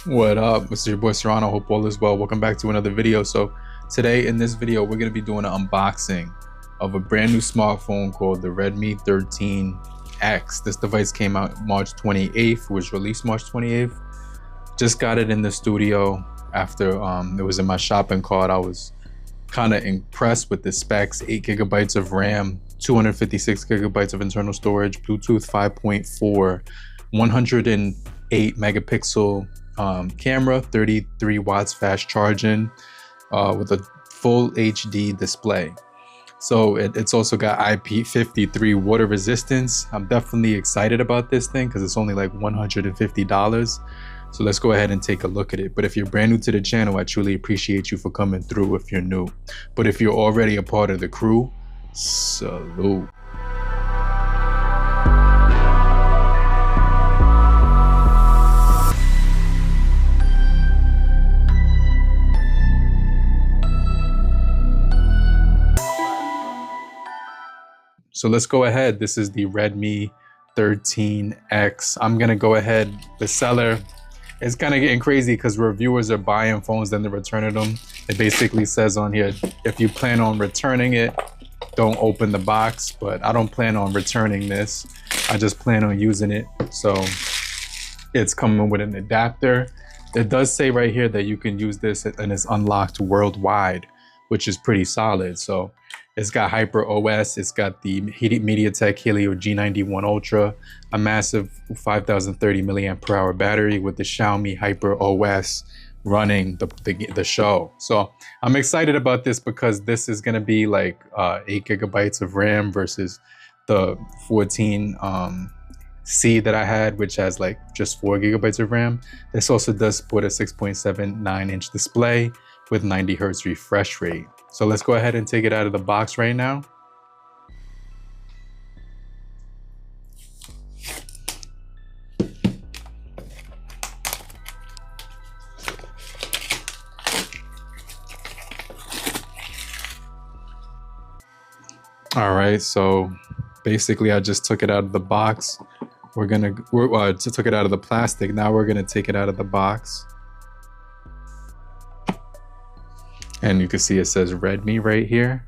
What up? It's your boy Serrano. Hope all is well. Welcome back to another video. So today in this video, we're going to be doing an unboxing of a brand new smartphone called the Redmi 13X. This device came out March 28th, was released March 28th. Just got it in the studio after it was in my shopping cart. I was kind of impressed with the specs. 8 GB of RAM, 256 GB of internal storage, Bluetooth 5.4, 108 megapixel camera, 33 watts fast charging, with a full HD display. So it's also got IP53 water resistance. I'm definitely excited about this thing because it's only like $150. So let's go ahead and take a look at it. But if you're brand new to the channel, I truly appreciate you for coming through if you're new. But if you're already a part of the crew, salute. So let's go ahead. This is the Redmi 13X. I'm gonna go ahead. The seller is kind of getting crazy because reviewers are buying phones, then they're returning them. It basically says on here, if you plan on returning it, don't open the box, but I don't plan on returning this. I just plan on using it. So it's coming with an adapter. It does say right here that you can use this and it's unlocked worldwide, which is pretty solid. So it's got Hyper OS, it's got the MediaTek Helio G91-Ultra, a massive 5030 milliampere hour battery with the Xiaomi Hyper OS running the show. So I'm excited about this because this is gonna be like 8 GB of RAM versus the 14C that I had, which has like just 4 GB of RAM. This also does support a 6.79-inch display with 90 Hz refresh rate. So let's go ahead and take it out of the box right now. All right, so basically I just took it out of the box. Took it out of the plastic. Now we're gonna take it out of the box. And you can see it says Redmi right here.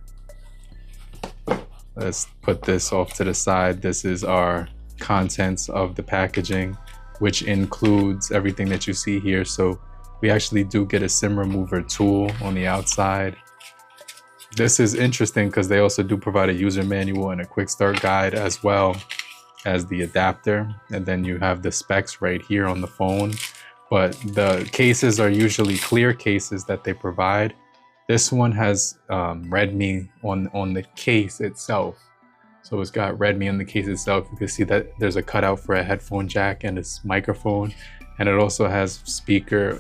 Let's put this off to the side. This is our contents of the packaging, which includes everything that you see here. So we actually do get a SIM remover tool on the outside. This is interesting because they also do provide a user manual and a quick start guide as well as the adapter. And then you have the specs right here on the phone. But the cases are usually clear cases that they provide. This one has Redmi on the case itself. So it's got Redmi on the case itself. You can see that there's a cutout for a headphone jack and its microphone. And it also has speaker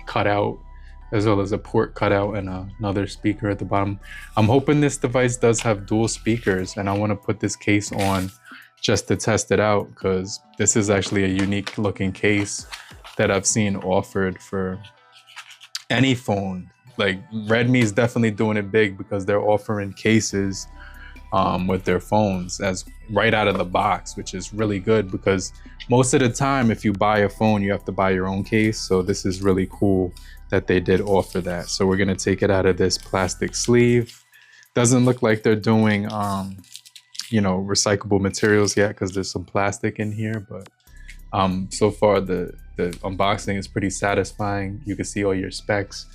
cutout, as well as a port cutout and another speaker at the bottom. I'm hoping this device does have dual speakers, and I want to put this case on just to test it out because this is actually a unique looking case that I've seen offered for any phone. Like Redmi is definitely doing it big because they're offering cases with their phones as right out of the box, which is really good because most of the time if you buy a phone you have to buy your own case. So this is really cool that they did offer that. So we're gonna take it out of this plastic sleeve. Doesn't look like they're doing you know, recyclable materials yet because there's some plastic in here, but so far the unboxing is pretty satisfying. You can see all your specs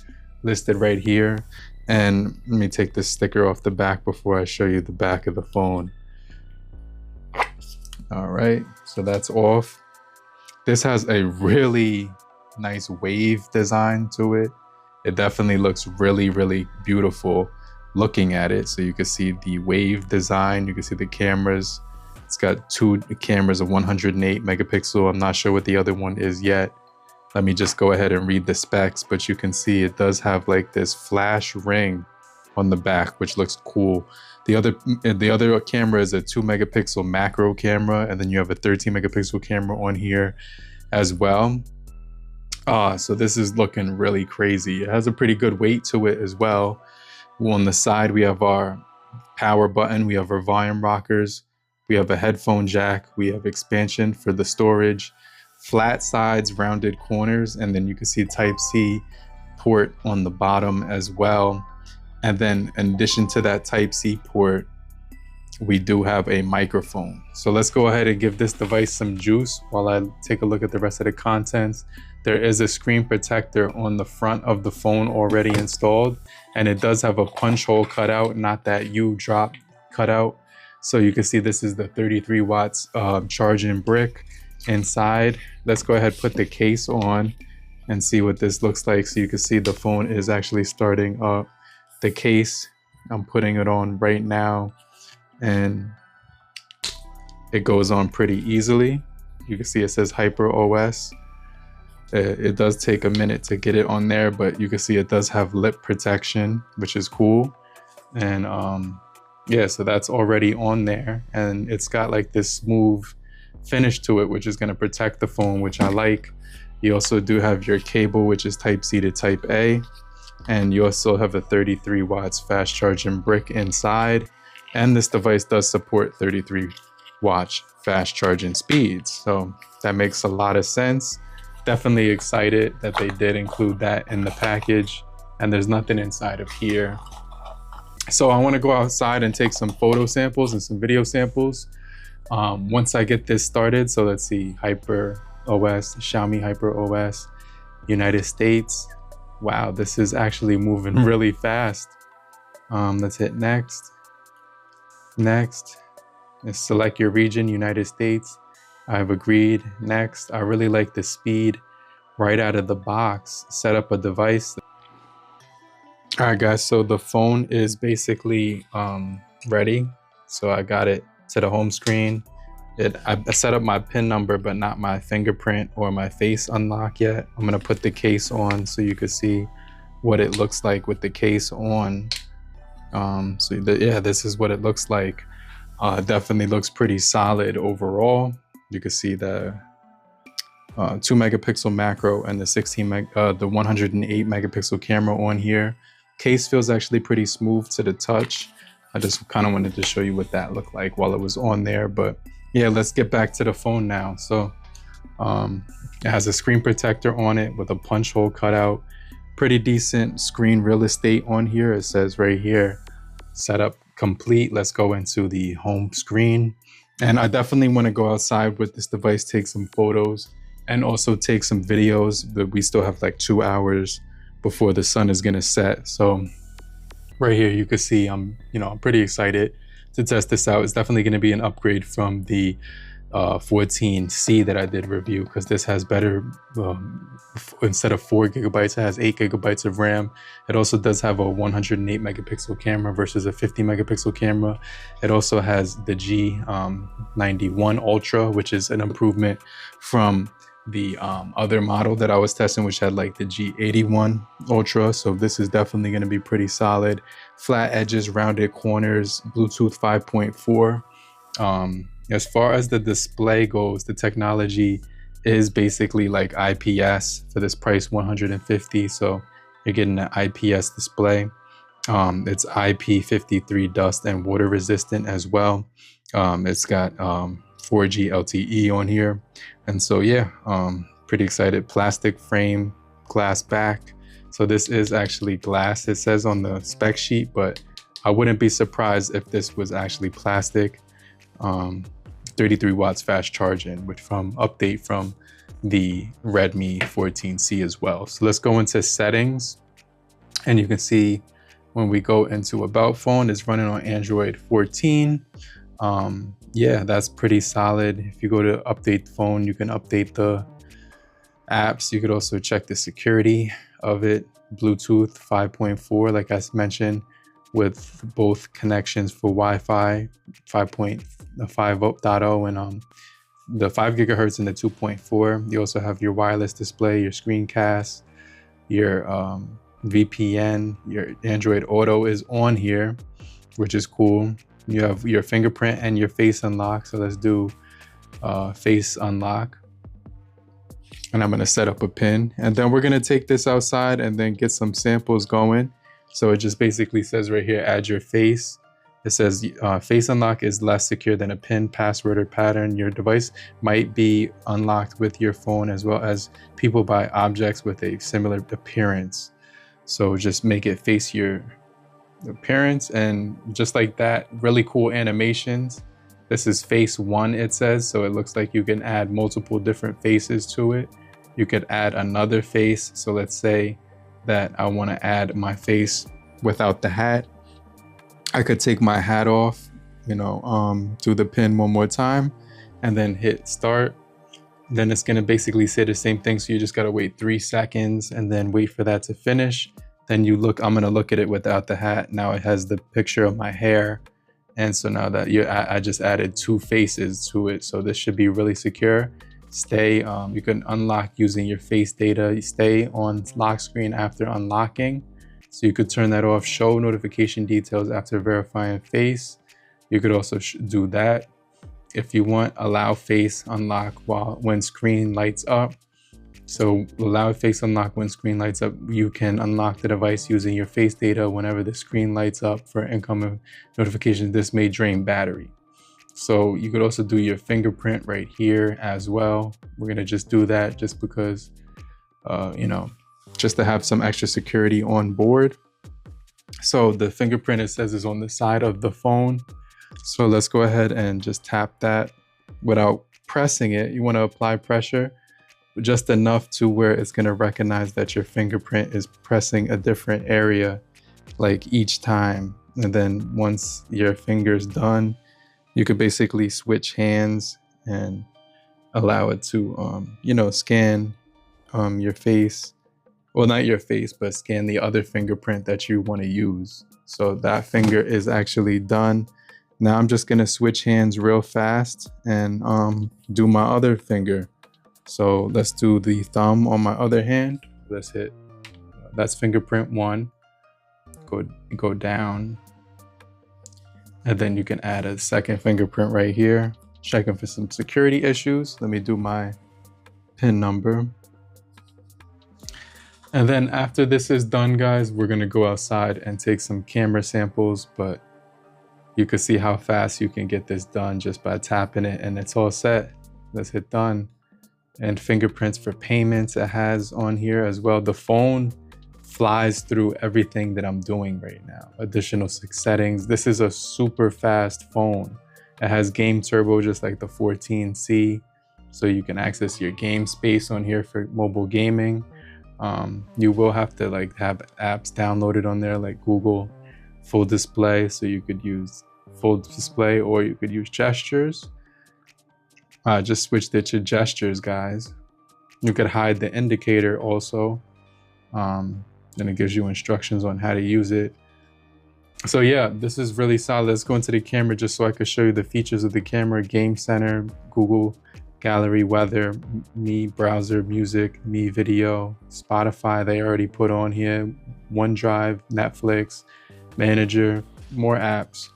listed right here. And let me take this sticker off the back before I show you the back of the phone. All right, so that's off. This has a really nice wave design to it. It definitely looks really, really beautiful looking at it. So you can see the wave design, you can see the cameras. It's got 2 cameras of 108 megapixel. I'm not sure what the other one is yet. Let me just go ahead and read the specs, but you can see it does have like this flash ring on the back, which looks cool. The other camera is a 2 megapixel macro camera, and then you have a 13 megapixel camera on here as well. So this is looking really crazy. It has a pretty good weight to it as well. On the side, we have our power button, we have our volume rockers, we have a headphone jack, we have expansion for the storage, flat sides, rounded corners, and then you can see Type-C port on the bottom as well. And then in addition to that Type-C port, we do have a microphone. So let's go ahead and give this device some juice while I take a look at the rest of the contents. There is a screen protector on the front of the phone already installed, and it does have a punch hole cutout, not that U-drop cutout. So you can see this is the 33 watts charging brick inside. Let's go ahead and put the case on and see what this looks like. So you can see the phone is actually starting up. The case, I'm putting it on right now, and it goes on pretty easily. You can see it says Hyper OS. It does take a minute to get it on there, but you can see it does have lip protection, which is cool. And yeah, so that's already on there, and it's got like this smooth finish to it, which is going to protect the phone, which I like. You also do have your cable, which is Type-C to Type-A, and you also have a 33 watts fast charging brick inside. And this device does support 33 watt fast charging speeds. So that makes a lot of sense. Definitely excited that they did include that in the package, and there's nothing inside of here. So I want to go outside and take some photo samples and some video samples once I get this started. So let's see, Hyper OS, Xiaomi Hyper OS, United States. Wow, this is actually moving really fast. Let's hit next. Next, let's select your region, United States. I've agreed. Next, I really like the speed right out of the box. Set up a device. All right, guys, so the phone is basically ready. So I got it to the home screen. I set up my PIN number, but not my fingerprint or my face unlock yet. I'm gonna put the case on so you can see what it looks like with the case on. Yeah, this is what it looks like. Definitely looks pretty solid overall. You can see the 2 megapixel macro and the 108 megapixel camera on here. Case feels actually pretty smooth to the touch. I just kind of wanted to show you what that looked like while it was on there. But yeah, let's get back to the phone now. So it has a screen protector on it with a punch hole cutout. Pretty decent screen real estate on here. It says right here, setup complete. Let's go into the home screen. And I definitely want to go outside with this device, take some photos and also take some videos. But we still have like 2 hours before the sun is going to set. So right here, you can see I'm pretty excited to test this out. It's definitely going to be an upgrade from the 14C that I did review, because this has better, instead of 4 gigabytes, it has 8 gigabytes of RAM. It also does have a 108 megapixel camera versus a 50 megapixel camera. It also has the G91-Ultra, which is an improvement from the other model that I was testing, which had like the G81-Ultra. So this is definitely going to be pretty solid. Flat edges, rounded corners, Bluetooth 5.4. As far as the display goes, the technology is basically like IPS for this price, $150. So you're getting an IPS display. It's IP53 dust and water resistant as well. It's got 4G LTE on here. And so yeah, pretty excited. Plastic frame, glass back. So this is actually glass, it says on the spec sheet, but I wouldn't be surprised if this was actually plastic. 33 watts fast charging, which update from the Redmi 14C as well. So let's go into settings, and you can see when we go into about phone, it's running on Android 14. Yeah, that's pretty solid. If you go to update phone, you can update the apps. You could also check the security of it. Bluetooth 5.4, like I mentioned, with both connections for Wi-Fi 5.0 and the 5 gigahertz and the 2.4. You also have your wireless display, your screencast, your VPN, your Android Auto is on here, which is cool. You have your fingerprint and your face unlock. So let's do face unlock. And I'm gonna set up a pin, and then we're gonna take this outside and then get some samples going. So it just basically says right here, add your face. It says face unlock is less secure than a PIN, password, or pattern. Your device might be unlocked with your phone as well as people by objects with a similar appearance. So just make it face your appearance, and just like that, really cool animations. This is face 1, it says, so it looks like you can add multiple different faces to it. You could add another face. So let's say that I want to add my face without the hat. I could take my hat off, you know, do the pin one more time and then hit start. Then it's going to basically say the same thing. So you just got to wait 3 seconds and then wait for that to finish. Then you look, I'm going to look at it without the hat. Now it has the picture of my hair. And so now that I just added 2 faces to it. So this should be really secure. Stay, you can unlock using your face data. You stay on lock screen after unlocking. So you could turn that off, show notification details after verifying face. You could also do that. If you want, allow face unlock when screen lights up. So allow face unlock when screen lights up. You can unlock the device using your face data whenever the screen lights up for incoming notifications. This may drain battery. So you could also do your fingerprint right here as well. We're gonna just do that just because, you know, just to have some extra security on board. So the fingerprint, it says, is on the side of the phone. So let's go ahead and just tap that without pressing it. You want to apply pressure just enough to where it's going to recognize that your fingerprint is pressing a different area like each time. And then once your finger's done, you could basically switch hands and allow it to, you know, scan your face. Well, not your face, but scan the other fingerprint that you want to use. So that finger is actually done. Now I'm just going to switch hands real fast and do my other finger. So let's do the thumb on my other hand. Let's hit, that's fingerprint 1. Go down. And then you can add a second fingerprint right here. Checking for some security issues. Let me do my PIN number. And then after this is done, guys, we're gonna go outside and take some camera samples, but you can see how fast you can get this done just by tapping it and it's all set. Let's hit done. And fingerprints for payments it has on here as well. The phone flies through everything that I'm doing right now. Additional 6 settings. This is a super fast phone. It has game turbo just like the 14C. So you can access your game space on here for mobile gaming. You will have to like have apps downloaded on there like Google Full Display, so you could use Full Display or you could use gestures. Just switched it to gestures, guys. You could hide the indicator also. Then it gives you instructions on how to use it. So yeah, this is really solid. Let's go into the camera just so I could show you the features of the camera. Game Center, Google Gallery, weather, Me browser, music, Me video, Spotify they already put on here, OneDrive, Netflix, Manager, more apps.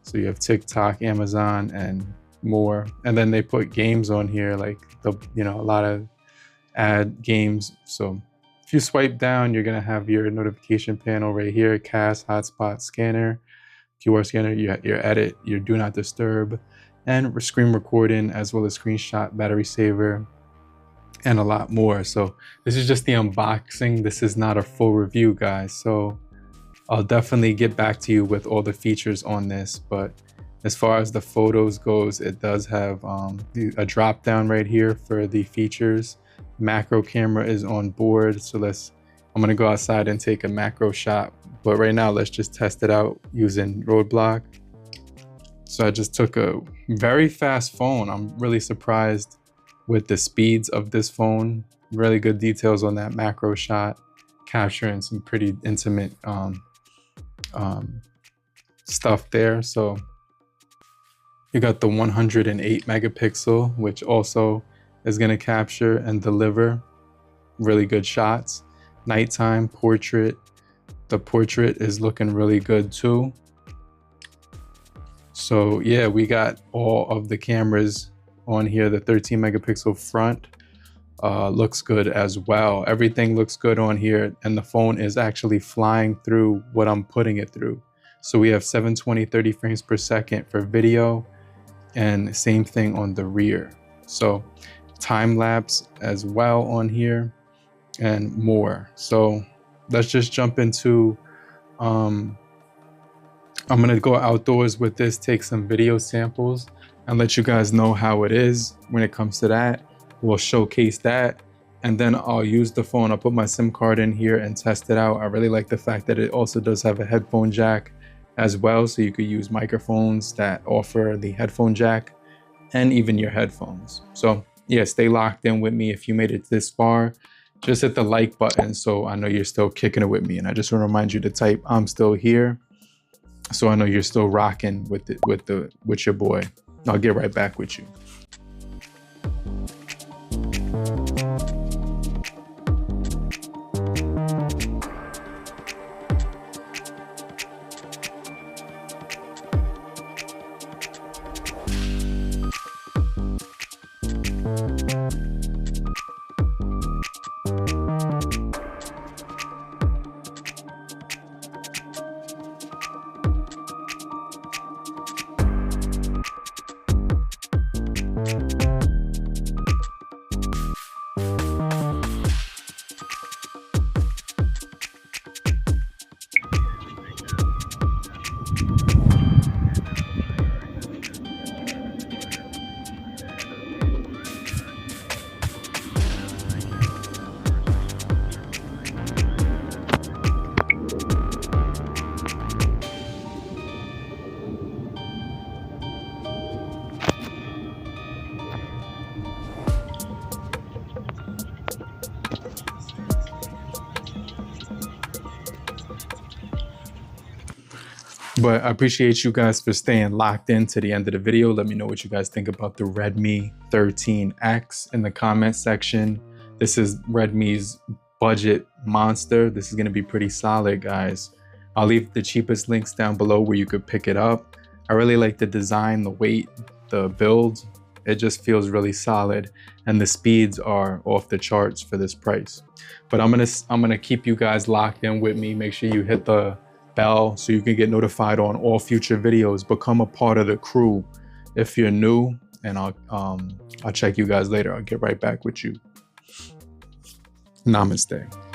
So you have TikTok, Amazon, and more. And then they put games on here, like the, you know, a lot of ad games. So if you swipe down, you're gonna have your notification panel right here, cast, hotspot, scanner, QR scanner, your edit, your do not disturb, and screen recording, as well as screenshot, battery saver, and a lot more. So this is just the unboxing. This is not a full review, guys. So I'll definitely get back to you with all the features on this. But as far as the photos goes, it does have a drop down right here for the features. Macro camera is on board. So I'm gonna go outside and take a macro shot. But right now, let's just test it out using Roadblock. So I just took a very fast phone. I'm really surprised with the speeds of this phone. Really good details on that macro shot, capturing some pretty intimate stuff there. So you got the 108 megapixel, which also is going to capture and deliver really good shots. Nighttime, portrait. The portrait is looking really good too. So yeah, we got all of the cameras on here. The 13 megapixel front looks good as well. Everything looks good on here, and the phone is actually flying through what I'm putting it through. So we have 720, 30 frames per second for video, and same thing on the rear. So time lapse as well on here and more. So let's just jump into, I'm gonna go outdoors with this, take some video samples and let you guys know how it is when it comes to that. We'll showcase that. And then I'll use the phone. I'll put my SIM card in here and test it out. I really like the fact that it also does have a headphone jack as well. So you could use microphones that offer the headphone jack and even your headphones. So yeah, stay locked in with me. If you made it this far, just hit the like button so I know you're still kicking it with me. And I just want to remind you to type I'm still here, so I know you're still rocking with it, with your boy. I'll get right back with you. But I appreciate you guys for staying locked in to the end of the video. Let me know what you guys think about the Redmi 13X in the comment section. This is Redmi's budget monster. This is going to be pretty solid, guys. I'll leave the cheapest links down below where you could pick it up. I really like the design, the weight, the build. It just feels really solid, and the speeds are off the charts for this price. But I'm gonna keep you guys locked in with me. Make sure you hit the bell so you can get notified on all future videos. Become a part of the crew if you're new, and I'll check you guys later. I'll get right back with you. Namaste.